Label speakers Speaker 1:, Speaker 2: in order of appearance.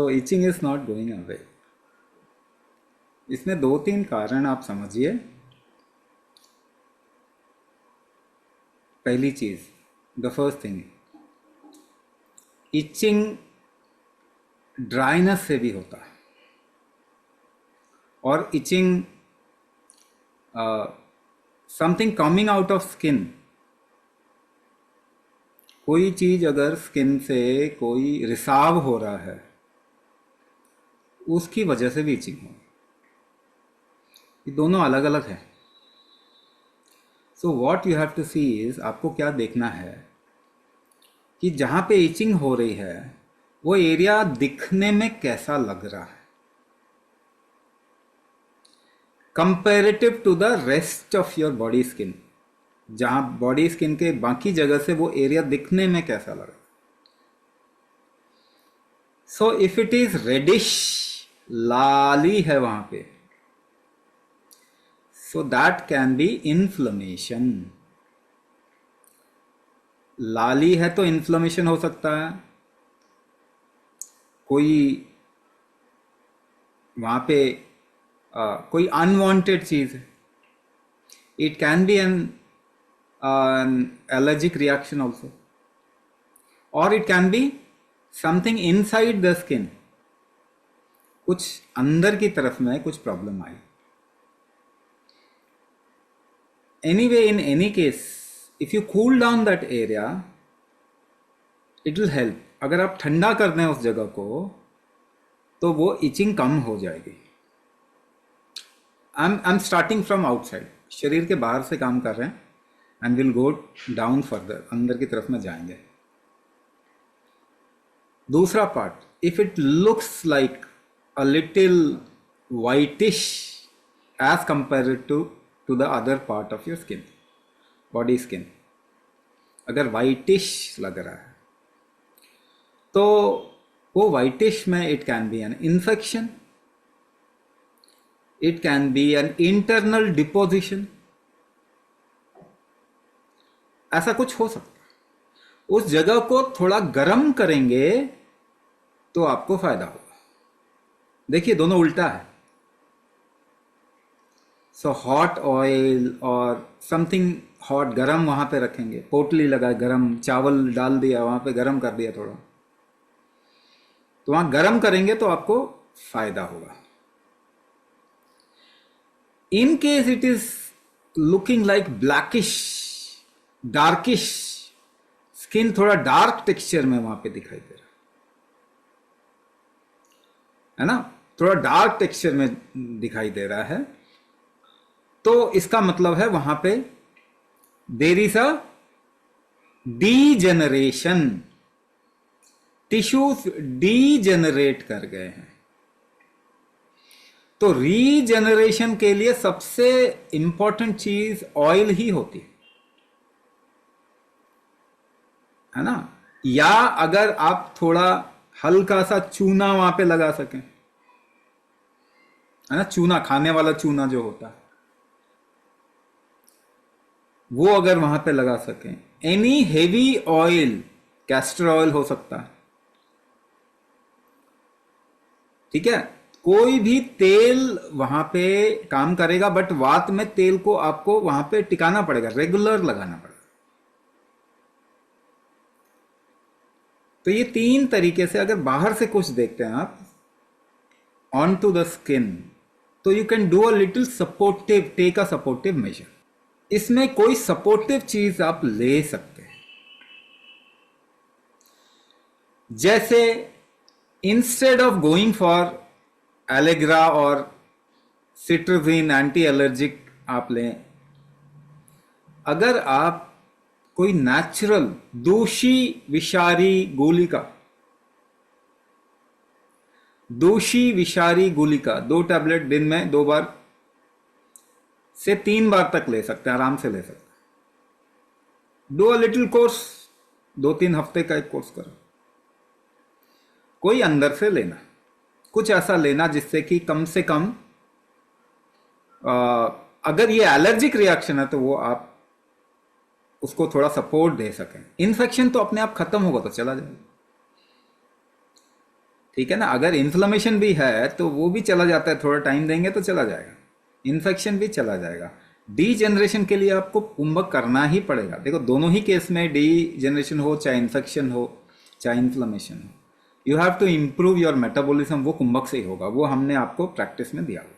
Speaker 1: So itching is not going away. इसमें दो तीन कारण आप समझिए। पहली चीज, the first thing, itching dryness से भी होता है। और itching something coming out of skin, कोई चीज अगर स्किन से कोई रिसाव हो रहा है उसकी वजह से भी इचिंग हो। ये दोनों अलग अलग है। So what you have to see is, आपको क्या देखना है कि जहां पे इचिंग हो रही है वो एरिया दिखने में कैसा लग रहा है comparative to the rest of your body skin. जहां बॉडी स्किन के बाकी जगह से वो एरिया दिखने में कैसा लग रहा है। So if it is reddish, लाली है वहां पे, so that can be inflammation. लाली है तो इन्फ्लेमेशन हो सकता है। कोई वहां पे कोई अनवांटेड चीज है, it can be an allergic reaction also, और it can be something inside the skin, कुछ अंदर की तरफ में कुछ प्रॉब्लम आई। Anyway, in any case, if you cool down that area it will help. अगर आप ठंडा कर दें उस जगह को तो वो इचिंग कम हो जाएगी। I am starting from outside, शरीर के बाहर से काम कर रहे हैं, and will go down further, अंदर की तरफ में जाएंगे। दूसरा part, if it looks like a little whitish as compare to the other part of your skin, body skin, अगर वाइटिश लग रहा है तो वो वाइटिश में it can be an infection, it can be an internal deposition, ऐसा कुछ हो सकता है। उस जगह को थोड़ा गर्म करेंगे तो आपको फायदा होगा। देखिए, दोनों उल्टा है। सो हॉट ऑयल और समथिंग हॉट, गरम वहां पे रखेंगे, पोटली लगाए, गरम चावल डाल दिया वहां पे, गरम कर दिया थोड़ा, तो वहां गरम करेंगे तो आपको फायदा होगा। In case it is looking like blackish, darkish skin, थोड़ा डार्क टेक्सचर में वहां पे दिखाई दे रहा है ना, थोड़ा डार्क टेक्सचर में दिखाई दे रहा है, तो इसका मतलब है वहां पे there is a degeneration, tissues degenerate कर गए हैं। तो रीजेनरेशन के लिए सबसे इंपॉर्टेंट चीज ऑयल ही होती है ना। या अगर आप थोड़ा हल्का सा चूना वहां पे लगा सकें, है ना, चूना, खाने वाला चूना जो होता है, वो अगर वहां पे लगा सकें। Any heavy oil, castor oil हो सकता है, ठीक है, कोई भी तेल वहां पे काम करेगा, बट वात में तेल को आपको वहां पे टिकाना पड़ेगा, रेगुलर लगाना पड़ेगा। तो ये तीन तरीके से अगर बाहर से कुछ देखते हैं आप ऑन टू द स्किन, तो you can do a little supportive, take a supportive measure. इसमें कोई सपोर्टिव चीज आप ले सकते हैं, जैसे instead of going for Allegra और सिट्रजिन एंटी एलर्जिक आप लें, अगर आप कोई नेचुरल दूषी विषारी गुलिका, दूषी विषारी गुलिका 2 टैबलेट दिन में 2 बार से 3 बार तक ले सकते हैं, आराम से ले सकते हैं। डू अ लिटिल कोर्स, 2-3 हफ्ते का एक कोर्स करो। कोई अंदर से लेना, कुछ ऐसा लेना जिससे कि कम से कम अगर ये एलर्जिक रिएक्शन है तो वो आप उसको थोड़ा सपोर्ट दे सकें। इन्फेक्शन तो अपने आप खत्म होगा तो चला जाएगा, ठीक है ना। अगर इन्फ्लेमेशन भी है तो वो भी चला जाता है, थोड़ा टाइम देंगे तो चला जाएगा, इन्फेक्शन भी चला जाएगा। डी जनरेशन के लिए आपको कुंभक करना ही पड़ेगा। देखो दोनों ही केस में डी जनरेशन हो, चाहे इन्फेक्शन हो, चाहे इन्फ्लेमेशन हो, you have to improve your metabolism, वो कुंभक से ही होगा, वो हमने आपको प्रैक्टिस में दिया हुआ है।